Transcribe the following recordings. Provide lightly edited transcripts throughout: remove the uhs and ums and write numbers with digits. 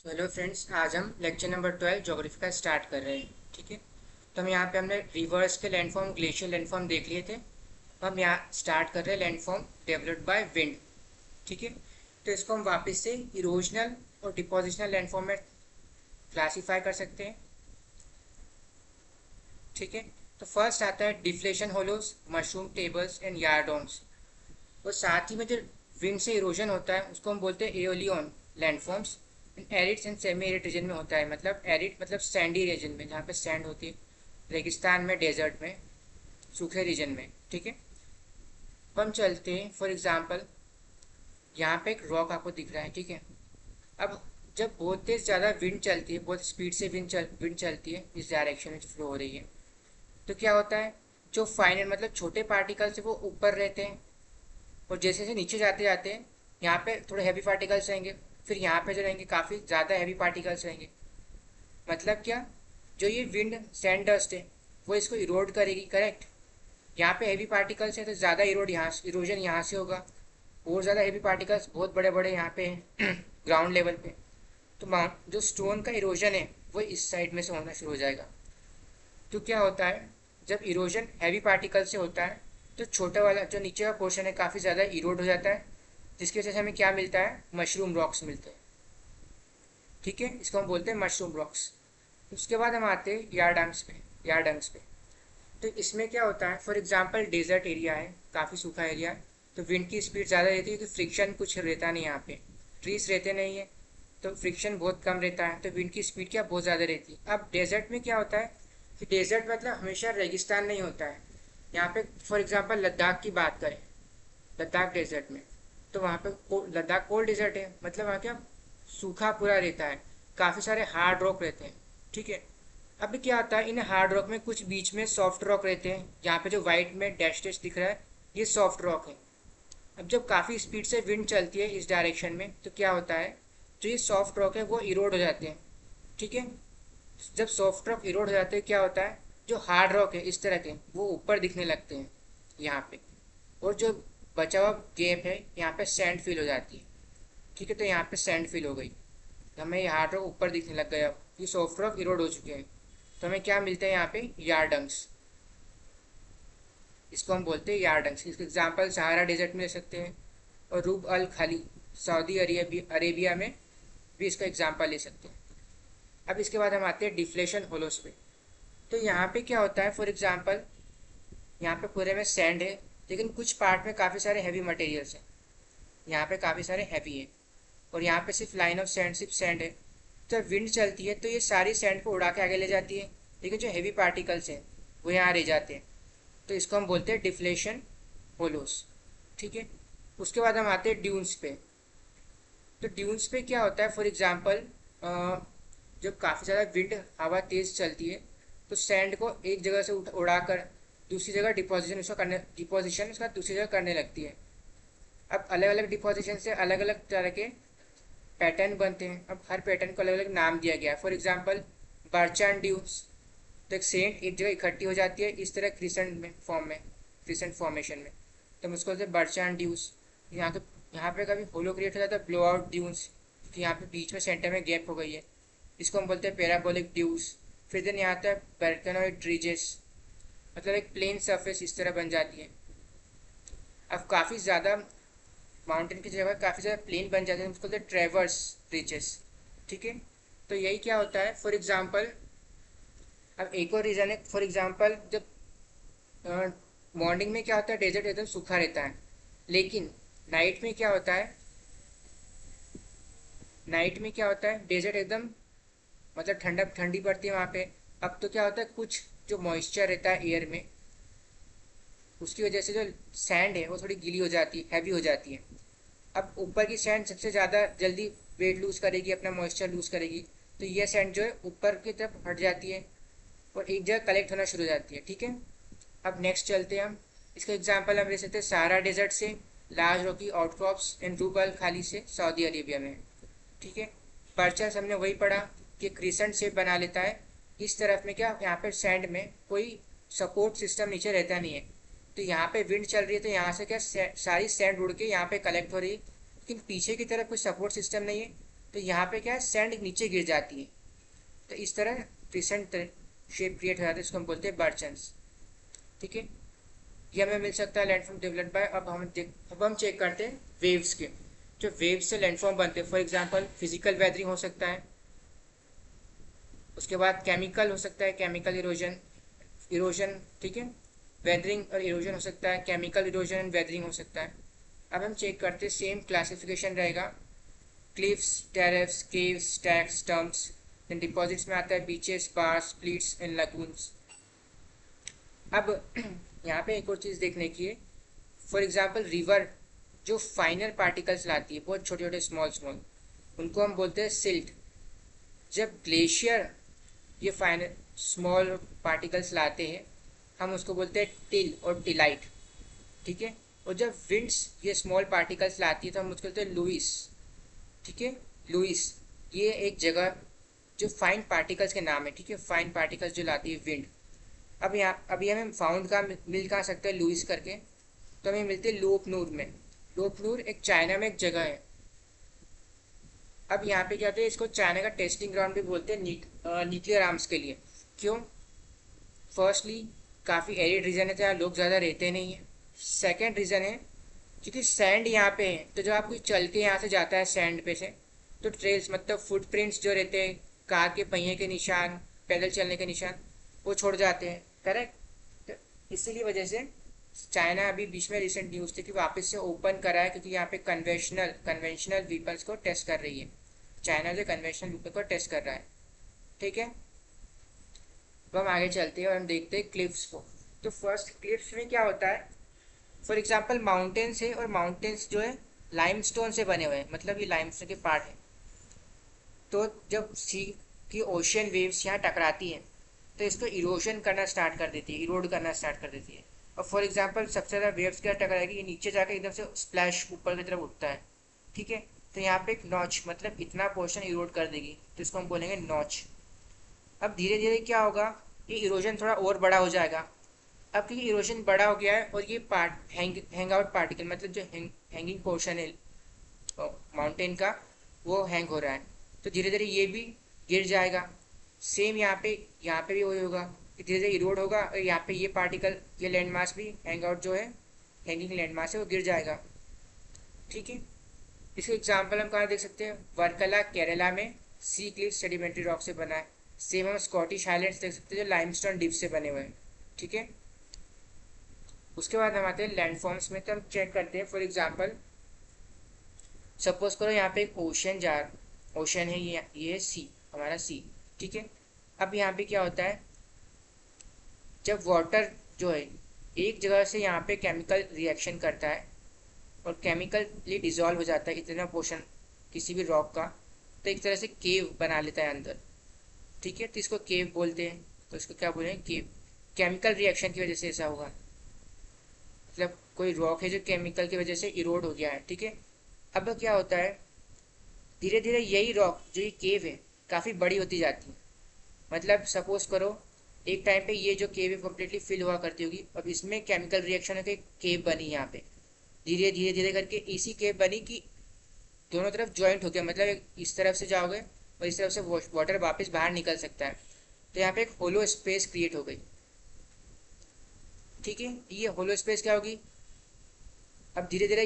तो hello friends, आज हम लेक्चर नंबर 12 ज्योग्राफी का स्टार्ट कर रहे हैं। ठीक है। तो हम यहाँ पे हमने रिवर्स के लैंडफॉर्म, ग्लेशियर लैंडफॉर्म देख लिए थे। तो हम यहाँ स्टार्ट कर रहे हैं लैंडफॉर्म डेवलप्ड बाय विंड। ठीक है। तो इसको हम वापस से इरोजनल और डिपोजिशनल लैंडफॉर्म में क्लासीफाई कर सकते हैं। ठीक है। तो फर्स्ट आता है deflation hollows, mushroom tables and yardangs. और साथ ही में जो विंड से इरोजन होता है उसको हम बोलते हैं aeolian landforms. Arid and semi arid region में होता है, मतलब एरिड मतलब सैंडी रीजन में जहाँ पे सैंड होती है, रेगिस्तान में, डेजर्ट में, सूखे रीजन में। ठीक है। अब हम चलते हैं, फॉर एग्जांपल यहाँ पे एक रॉक आपको दिख रहा है। ठीक है। अब जब बहुत तेज ज़्यादा विंड चलती है, बहुत स्पीड से विंड चलती है, इस डायरेक्शन में फ्लो हो रही है, तो क्या होता है, जो फाइनल मतलब छोटे पार्टिकल्स है वो ऊपर रहते हैं, और जैसे जैसे नीचे जाते जाते हैं यहाँ पे थोड़े हैवी पार्टिकल्स रहेंगे, फिर यहाँ पे जो रहेंगे काफ़ी ज़्यादा हैवी पार्टिकल्स रहेंगे। मतलब क्या, जो ये विंड सैंड डस्ट है वो इसको इरोड करेगी, करेक्ट। यहाँ पे हैवी पार्टिकल्स है तो ज़्यादा इरोजन यहाँ से होगा। और ज़्यादा हैवी पार्टिकल्स बहुत बड़े बड़े यहाँ पे हैं ग्राउंड लेवल पे। तो जो स्टोन का इरोजन है वो इस साइड में से होना शुरू हो जाएगा। तो क्या होता है, जब इरोजन हैवी पार्टिकल से होता है तो छोटा वाला जो नीचे का पोर्शन है काफ़ी ज़्यादा इरोड हो जाता है, जिसकी वजह से हमें क्या मिलता है, मशरूम रॉक्स मिलते हैं। ठीक है, इसको हम बोलते हैं मशरूम रॉक्स। उसके बाद हम आते हैं यार्डंग्स पे। तो इसमें क्या होता है, फॉर एग्जांपल डेजर्ट एरिया है, काफ़ी सूखा एरिया है, तो विंड की स्पीड ज़्यादा रहती है क्योंकि फ्रिक्शन कुछ रहता नहीं यहाँ पे, ट्रीज रहते नहीं है, तो फ्रिक्शन बहुत कम रहता है, तो विंड की स्पीड क्या बहुत ज़्यादा रहती है। अब डेजर्ट में क्या होता है कि डेजर्ट मतलब हमेशा रेगिस्तान नहीं होता है। यहाँ पे फॉर एग्जांपल लद्दाख की बात करें, लद्दाख डेजर्ट में, तो वहाँ पे लद्दाख कोल्ड डेजर्ट है, मतलब वहाँ क्या सूखा पूरा रहता है, काफ़ी सारे हार्ड रॉक रहते हैं। ठीक है। अब क्या आता है, इन हार्ड रॉक में कुछ बीच में सॉफ्ट रॉक रहते हैं, यहाँ पे जो वाइट में डैश डैश दिख रहा है ये सॉफ्ट रॉक है। अब जब काफ़ी स्पीड से विंड चलती है इस डायरेक्शन में तो क्या होता है, जो ये सॉफ्ट रॉक है वो इरोड हो जाते हैं। ठीक है। जब सॉफ्ट रॉक इरोड हो जाते हैं क्या होता है, जो हार्ड रॉक है इस तरह के वो ऊपर दिखने लगते हैं यहाँ पे, और जो बचा हुआ गैप है यहाँ पे सैंड फिल हो जाती है। ठीक है। तो यहाँ पे सैंड फिल हो गई, तो हमें ये हार्ड रॉक ऊपर दिखने लग गया, ये सॉफ्ट रॉक इरोड हो चुके हैं। तो हमें क्या मिलता है यहाँ पे, यार्डंग्स। इसको हम बोलते हैं यार्डंग्स। इसके एग्जाम्पल सहारा डेजर्ट में ले सकते हैं, और रूब अल खाली सऊदी अरेबिया में भी इसका एग्जाम्पल ले सकते हैं। अब इसके बाद हम आते हैं डिफ्लेशन होलोस पे। तो यहाँ पे क्या होता है, फॉर एग्जाम्पल यहाँ पे पूरे में सैंड है, लेकिन कुछ पार्ट में काफ़ी सारे हैवी मटेरियल्स हैं, यहाँ पे काफ़ी सारे हैवी है, और यहाँ पे सिर्फ लाइन ऑफ सैंड, सिर्फ सैंड है। जब विंड चलती है तो ये सारी सैंड को उड़ा के आगे ले जाती है, लेकिन जो हैवी पार्टिकल्स हैं वो यहाँ रह जाते हैं। तो इसको हम बोलते हैं डिफ्लेशन होलोस। ठीक है। उसके बाद हम आते हैं ड्यून्स पे। तो ड्यून्स पे क्या होता है, फॉर एग्जांपल जब काफ़ी ज़्यादा विंड, हवा तेज़ चलती है तो सैंड को एक जगह से उड़ाकर दूसरी जगह डिपोजिशन उसका दूसरी जगह करने लगती है। अब अलग अलग डिपोजिशन से अलग अलग तरह के पैटर्न बनते हैं। अब हर पैटर्न को अलग अलग नाम दिया गया है, फॉर एग्जांपल बर्चान ड्यून्स। तो एक सेंट एक जगह इकट्ठी हो जाती है इस तरह क्रिसेंट में फॉर्म में, क्रिसेंट फॉर्मेशन में, तो हम उसको बोलते हैं बर्चान ड्यूस। यहाँ तो यहाँ पे कभी होलो क्रिएट हो जाता है ब्लो आउट ड्यून्स, क्योंकि यहाँ पे बीच में सेंटर में गैप हो गई है, इसको हम बोलते हैं पैराबोलिक ड्यूस। फिर दिन यहाँ आता है बैल्कनोइड रीजेस, मतलब एक प्लेन सरफेस इस तरह बन जाती है। अब काफ़ी ज़्यादा माउंटेन की जगह काफ़ी ज़्यादा प्लेन बन जाते हैं, उसको बोलते हैं ट्रेवर्स रीजेस। ठीक है। तो यही क्या होता है, फॉर एग्जाम्पल अब एक और रीज़न है, फॉर एग्जांपल जब मॉर्निंग में क्या होता है, डेजर्ट एकदम सूखा रहता है, लेकिन नाइट में क्या होता है, नाइट में क्या होता है, डेजर्ट एकदम मतलब ठंडा ठंडी पड़ती है वहाँ पे। अब तो क्या होता है, कुछ जो मॉइस्चर रहता है एयर में उसकी वजह से जो सैंड है वो थोड़ी गीली हो जाती है, हैवी हो जाती है। अब ऊपर की सैंड सबसे ज़्यादा जल्दी वेट लूज़ करेगी, अपना मॉइस्चर लूज़ करेगी, तो ये सैंड जो है ऊपर की तरफ हट जाती है और एक जगह कलेक्ट होना शुरू हो जाती है। ठीक है। अब नेक्स्ट चलते हैं हम, इसका एग्जांपल हम ले सकते हैं सहारा डेजर्ट से, large Rocky outcrops and rouble खाली से सऊदी अरेबिया में। ठीक है। पर्चस हमने वही पढ़ा कि क्रिसेंट शेप बना लेता है, इस तरफ में क्या यहाँ पे सैंड में कोई सपोर्ट सिस्टम नीचे रहता नहीं है, तो यहाँ पे विंड चल रही है तो यहाँ से क्या सारी सैंड उड़ के यहाँ पे कलेक्ट हो रही है, लेकिन पीछे की तरफ कोई सपोर्ट सिस्टम नहीं है, तो यहाँ पे क्या है, सैंड नीचे गिर जाती है, तो इस तरह क्रिसेंट शेप क्रिएट हो जाता है, इसको हम बोलते हैं बर्चन्स। ठीक है, ये हमें मिल सकता है लैंडफॉर्म डेवलप्ड बाय। अब हम चेक करते हैं वेव्स के, जो वेव्स से लैंडफॉर्म बनते हैं। फॉर एग्जांपल फिजिकल वेदरिंग हो सकता है, उसके बाद केमिकल हो सकता है, केमिकल इरोजन, ठीक है, वेदरिंग और इरोजन हो सकता है, केमिकल इरोजन एंड वेदरिंग हो सकता है। अब हम चेक करते हैं, सेम क्लासिफिकेशन रहेगा, cliffs, terraces, caves, stacks, stumps. Then deposits में आता है beaches, bars, spits and lagoons. अब यहाँ पे एक और चीज़ देखने की है, फॉर एग्जाम्पल रिवर जो फाइनर पार्टिकल्स लाती है, बहुत छोटे छोटे स्मॉल स्मॉल, उनको हम बोलते हैं सिल्ट। जब ग्लेशियर ये फाइनर स्मॉल पार्टिकल्स लाते हैं, हम उसको बोलते हैं टिल और टिलाइट। ठीक है, और जब विंड्स ये स्मॉल पार्टिकल्स लाती है तो हम उसको बोलते हैं लुइस। ठीक है, लुइस ये एक जगह जो फाइन पार्टिकल्स के नाम है। ठीक है, फाइन पार्टिकल्स जो लाती है विंड। अब यहाँ अभी हमें फाउंड का मिल कहाँ सकता है, लुइस करके, तो हमें मिलते हैं लोप नूर में। लोप नूर एक चाइना में एक जगह है। अब यहाँ पे क्या होता है, इसको चाइना का टेस्टिंग ग्राउंड भी बोलते हैं न्यूक्लियर आर्म्स के लिए। क्यों? फर्स्टली काफ़ी एरिड रीजन है, जहाँ लोग ज़्यादा रहते नहीं हैं। सेकेंड रीज़न है क्योंकि सैंड यहाँ पे है, तो जब आप कोई चल के यहाँ से जाता है सैंड पे से, तो ट्रेल्स मतलब फुटप्रिंट्स जो रहते हैं, कार के पहिए के निशान, पैदल चलने के निशान, वो छोड़ जाते हैं। करेक्ट, तो इसीलिए वजह से चाइना अभी बीच में रिसेंट न्यूज़ थी कि वापस से ओपन करा है, क्योंकि यहाँ पे कन्वेंशनल वीपन्स को टेस्ट कर रही है। चाइना जो कन्वेंशनल वीपन को टेस्ट कर रहा है। ठीक है, अब हम आगे चलते हैं और हम देखते हैं क्लिफ्स को। तो फर्स्ट क्लिफ्स में क्या होता है, फॉर एग्जाम्पल माउंटेन्स है, और माउंटेन्स जो है लाइमस्टोन से बने हुए हैं, मतलब ये लाइमस्टोन के पार्ट है। तो जब सी की ओशियन वेव्स यहाँ टकराती हैं, तो इसको इरोजन करना स्टार्ट कर देती है, इरोड करना स्टार्ट कर देती है। और फॉर एग्जाम्पल सबसे ज़्यादा वेव्स क्या टकराएगी, ये नीचे जाकर एकदम से स्प्लैश ऊपर की तरफ उठता है। ठीक है, तो यहाँ पे एक नॉच, मतलब इतना पोर्शन इरोड कर देगी, तो इसको हम बोलेंगे नॉच। अब धीरे धीरे क्या होगा, ये इरोजन थोड़ा और बड़ा हो जाएगा। अब क्योंकि इरोजन बड़ा हो गया है और ये पार्ट हैंग आउट पार्टिकल, मतलब जो हैंगिंग पोर्शन है माउंटेन का, वो हैंग हो रहा है, तो धीरे धीरे ये भी गिर जाएगा। सेम यहाँ पे भी वही होगा कि धीरे धीरे इरोड होगा, और यहाँ पे ये पार्टिकल, ये लैंड मास भी हैंग आउट जो है, हैंगिंग लैंड मास है, वो गिर जाएगा। ठीक है, इसका एग्जाम्पल हम कहाँ देख सकते हैं, वर्कला केरला में सी क्लिफ सेडिमेंट्री रॉक से बना है। सेम हम स्कॉटिश हाईलैंड्स देख सकते हैं जो लाइमस्टोन डिप से बने हुए हैं। ठीक है, उसके बाद हम आते हैं लैंडफॉर्म्स में, तो हम चेक करते हैं। फॉर एग्जांपल सपोज करो यहाँ पे एक ओशन है, ये है सी, हमारा सी। ठीक है, अब यहाँ पे क्या होता है, जब वाटर जो है एक जगह से यहाँ पे केमिकल रिएक्शन करता है और केमिकली डिजॉल्व हो जाता है इतना पोर्शन किसी भी रॉक का, तो एक तरह से केव बना लेता है अंदर। ठीक है, तो इसको केव बोलते हैं। तो इसको क्या बोलेंगे, केव। केमिकल रिएक्शन की वजह से ऐसा होगा, मतलब कोई रॉक है जो केमिकल की वजह से इरोड हो गया है। ठीक है, अब क्या होता है, धीरे धीरे यही रॉक जो ये केव है काफ़ी बड़ी होती जाती है। मतलब सपोज करो एक टाइम पे ये जो केव है कम्प्लीटली फिल हुआ करती होगी, अब इसमें केमिकल रिएक्शन होकर केव बनी, यहाँ पे धीरे धीरे धीरे करके इसी केव बनी कि दोनों तरफ ज्वाइंट हो गया, मतलब इस तरफ से जाओगे और इस तरफ से वाटर वापस बाहर निकल सकता है, तो यहाँ पे एक होलो स्पेस क्रिएट हो गई। ठीक है, ये होलो स्पेस क्या होगी, अब धीरे धीरे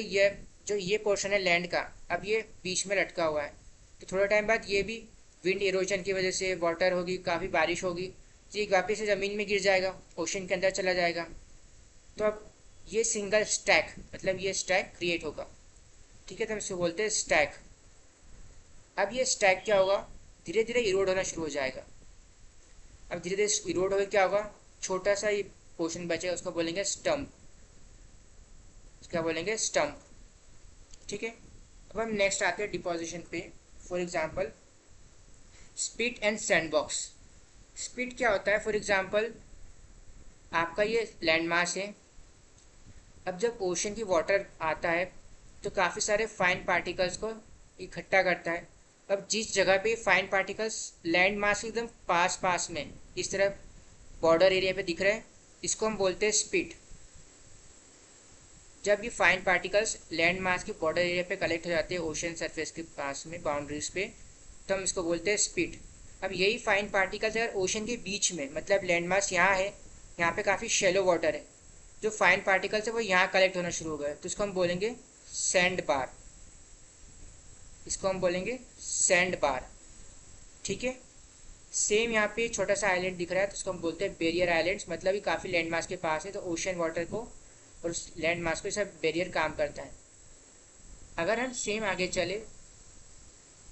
ये पोर्शन है लैंड का, अब ये बीच में लटका हुआ है, तो थोड़ा टाइम बाद ये भी विंड इरोजन की वजह से वाटर होगी, काफ़ी बारिश होगी, तो ये वापस से ज़मीन में गिर जाएगा, ओशन के अंदर चला जाएगा। तो अब ये सिंगल स्टैक, मतलब ये स्टैक क्रिएट होगा। ठीक है, तो हम इसको बोलते हैं स्टैक। अब ये स्टैक क्या होगा, धीरे धीरे इरोड होना शुरू हो जाएगा। अब धीरे धीरे इरोड होकर क्या होगा, छोटा सा ये पोर्शन बचेगा, उसको बोलेंगे स्टम्प। क्या बोलेंगे, स्टम्प। ठीक है, अब हम नेक्स्ट आते हैं डिपोजिशन पे। For example spit and sandbox. Spit क्या होता है, फॉर एग्जांपल आपका ये लैंड मास है, अब जब ओशन की वाटर आता है तो काफ़ी सारे फाइन पार्टिकल्स को इकट्ठा करता है। अब जिस जगह पे फाइन पार्टिकल्स लैंड मास के एकदम पास पास में इस तरह बॉर्डर एरिया पे दिख रहे हैं, इसको हम बोलते हैं स्पिट। जब ये फाइन पार्टिकल्स लैंड मास के बॉर्डर एरिया पे कलेक्ट हो जाते हैं ओशन सरफेस के पास में, बाउंड्रीज पे, तो हम इसको बोलते हैं स्पीड। अब यही फाइन पार्टिकल्स अगर ओशन के बीच में, मतलब लैंड मास यहाँ है, यहाँ पे काफ़ी शेलो वाटर है, जो फाइन पार्टिकल्स है वो यहाँ कलेक्ट होना शुरू हो गए, तो इसको हम बोलेंगे सैंड बार। इसको हम बोलेंगे सैंड बार। ठीक है। सेम यहाँ पे छोटा सा आइलैंड दिख रहा है, तो उसको हम बोलते हैं बैरियर आइलैंड्स, मतलब ये काफ़ी लैंड मास के पास है, तो ओशन वाटर को और उस लैंड मास को सब बैरियर काम करता है। अगर हम सेम आगे चले,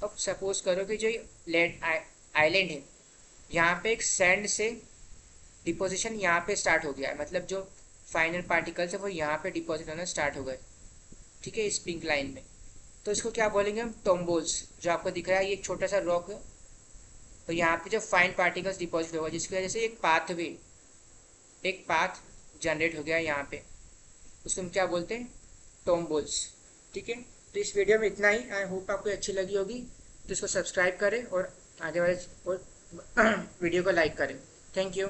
अब सपोज करो कि जो लैंड आइलैंड है, यहाँ पे एक सैंड से डिपोजिशन यहाँ पे स्टार्ट हो गया है, मतलब जो फाइनल पार्टिकल्स है वो यहाँ पे डिपॉजिट होना स्टार्ट हो गए। ठीक है, इस पिंक लाइन में। तो इसको क्या बोलेंगे हम, टोम्बोल्स। जो आपको दिख रहा है ये एक छोटा सा रॉक है, तो यहाँ पे जो फाइन पार्टिकल्स डिपॉजिट होगा, जिसकी वजह से एक पाथ जनरेट हो गया यहाँ पे, उसको हम क्या बोलते हैं, टोम्बोल्स। ठीक है। तो इस वीडियो में इतना ही। आई होप आपको अच्छी लगी होगी, तो इसको सब्सक्राइब करें और आगे वाले और वीडियो को लाइक करें। Thank you.